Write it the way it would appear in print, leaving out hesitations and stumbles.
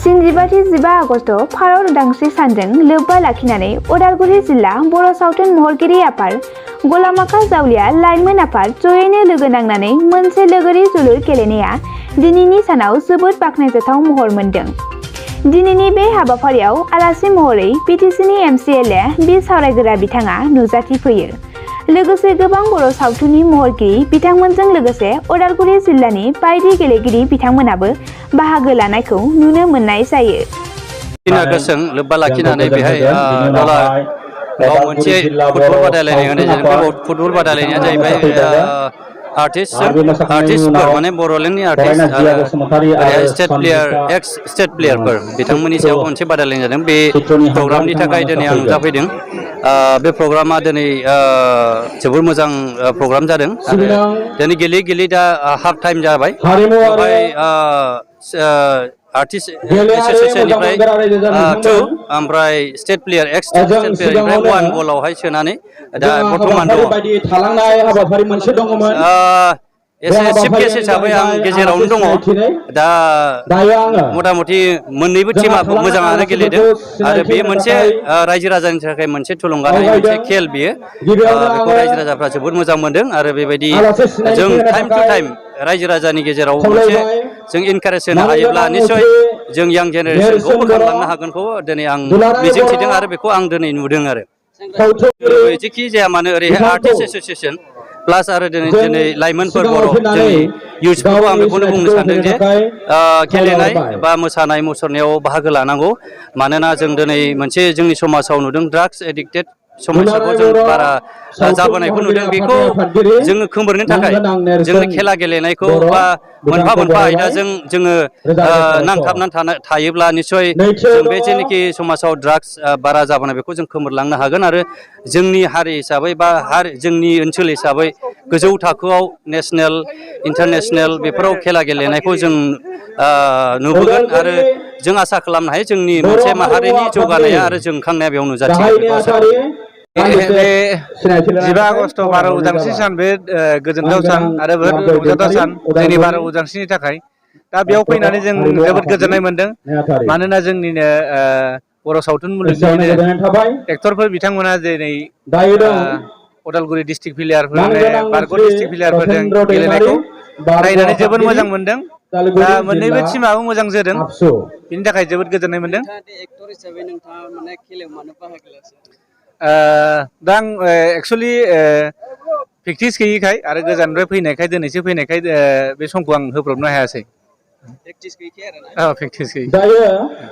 15 August Bharat उदांस्रि सानजों लोब्बा लाखिनानै उदालगुरि जिल्ला बर' सावथुन महरगिरि आफाद गलामाखा जावलिया लाइमोन आफाद जयैनो लोगो नांनानै मोनसे लोगोरि जोलुर गेलेनाया दिनैनि सानाव जोबोद बाख्नायजाथाव महर मोनदों। दिनैनि बे हाबाफारियाव आलासि महरै बिटिसिनि एमसिएलए बि सावरायग्रा बिथाङा नुजाथिफैयो। लोगोसे गोबां बर' सावथुननि महरगिरि बिथांमोनजों लोगोसे उदालगुरि जिल्लानि बायदि गेलेगिरि बिथांमोनाबो बाहागो लानायखौ नुनो मोननाय जायो। गोसों लोब्बा लाखिनानै बेहाय गाव मोनसे फुटबल बादायलायनाय होनाय जादों। बे फुटबल बादायलायनाया जाहैबाय आर्टिस्टफोर माने बर'लेण्डनि आर्टिस्ट आरो एक्स स्टेट प्लेयारफोर बिथांमोननि सायाव मोनसे बादायलायनाय जादों। बे प्रग्रामनि थाखाय दिनै आं नुजाफैदों। बे प्रग्रामा दिनै जोबोर मोजां प्रग्राम जादों आरो दिनै गेलेयै दा हाफ टाइम जाबाय। बेवहाय आर्टिस्ट एस'सिएशननिफ्राय 2 ओमफ्राय स्टेट प्लेयार एक्स स्टेट प्लेयारनिफ्राय 1 गलावहाय सोनानै दा बर्थमान दङ। एसे चिफ गेस्ट हिसाबै आं गेजेरावनो दङ। दा मथा मथि मोननैबो टीमा मोजाङानो गेलेदों आरो बेयो मोनसे रायजो राजानि थाखाय मोनसे थुलुंगानाय मोनसे खेल बियो। बेखौ रायजो राजाफ्रा जोबोद मोजां मोनदों आरो बेबायदि जों टाइम टु टाइम रायजो राजानि गेजेराव मोनसे जों इनकारेज होनो हायोब्ला निसय जों यां जेनेरेसनखौ बोखारलांनो हागोनखौ दिनै आं मिजिंथिदों आरो बेखौ आं दिनै नुदों आरो जेखि जाया मानो ओरैहाय आर्टिस्ट एस'सिएशन प्लास आरो दिनै लाइमोनफोर बर' जोंनि इउथ्सफोरखौ आं बेखौनो बुंनो सानदों जे गेलेनाय बा मोसानाय मुसुरनायाव बाहागो लानांगौ। मानोना जों दिनै मोनसे जोंनि समाजाव नुदों ड्राग्स एडिक्टेड समस्याखौ जों बारा जाबोनायखौ नुदों। बेखौ जोङो खोमोरनो थाखाय जोंनि खेला गेलेनायखौ बा मोनफा आयदाजों जोङो नांथाबनानै थायोब्ला निसय जों बे जेनोखि समाजाव ड्राग्स बारा जाबोनाय बेखौ जों खोमोरलांनो हागोन आरो जोंनि हारि हिसाबै बा जोंनि ओनसोल हिसाबै गोजौ थाखोआव नेसनेल इन्टारनेसनेल बेफोराव खेला गेलेनायखौ जों नुबोगोन आरो जों आसा खालामनो हायो जोंनि मोनसे माहारिनि जौगानाया आरो जोंखांनाया बेयाव नुजाथिगोन। बे 15 आगस्ट भारत उदांस्रि सान बे गोजोनथाव सान आरो रंजाथाव सान जोंनि भारत उदांस्रिनि थाखाय। दा बेयाव फैनानै जों जोबोद गोजोननाय मोनदों। मानोना जोंनिनो बर' सावथुन मुलुगनिनो एक्टरफोर बिथांमोना दिनै उदालगुरि डिस्ट्रिक्ट प्लेयारफोर बारग' डिस्ट्रिक्ट प्लेयारफोरजों गेलेनायखौ नायनानै जोबोद मोजां मोनदों। दा मोननैबो टिमाबो मोजां जोदों, बिनि थाखाय जोबोद गोजोननाय मोनदों। दा आं एक्सुवेलि प्रेक्टिस गैयैखाय आरो गोजाननिफ्राय फैनायखाय दिनैसो फैनायखाय बे समखौ आं होब्रबनो हायासै। प्रेक्टिस गैयैखाय आरोना? प्रेक्टिस गैयै।